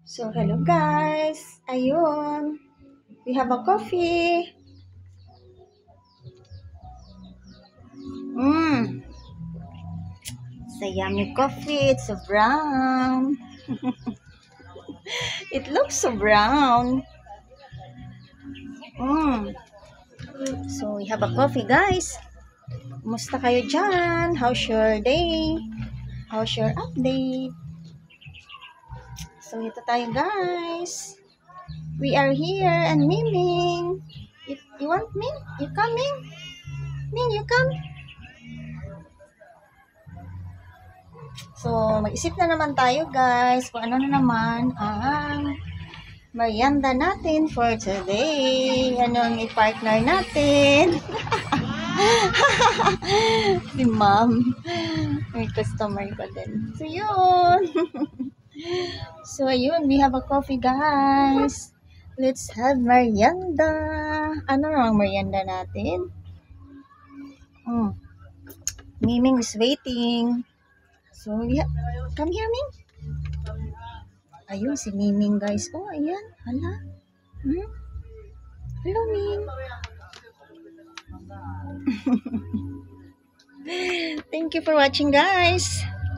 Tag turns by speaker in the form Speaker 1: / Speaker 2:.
Speaker 1: So, hello guys! Ayun, we have a coffee. Mmm, it's a yummy coffee. It's so brown. It looks so brown. Mmm. So, we have a coffee guys. Kumusta kayo dyan? How's your day? How's your update? So, ito tayo guys. We are here and Miming. You want Ming? You coming? Ming, you come? So, mag-isip na naman tayo guys kung ano na naman ang merienda natin for today. Anong i-partner natin? Si ma'am. May customer ko din. So, yun. So, ayun. We have a coffee guys. Let's have merienda. Ano ang merienda natin? Miming is waiting. So, yeah. Come here, Ming. Ayun, si Miming, guys. Oh, ayan. Hala. Hello, Ming. Thank you for watching, guys.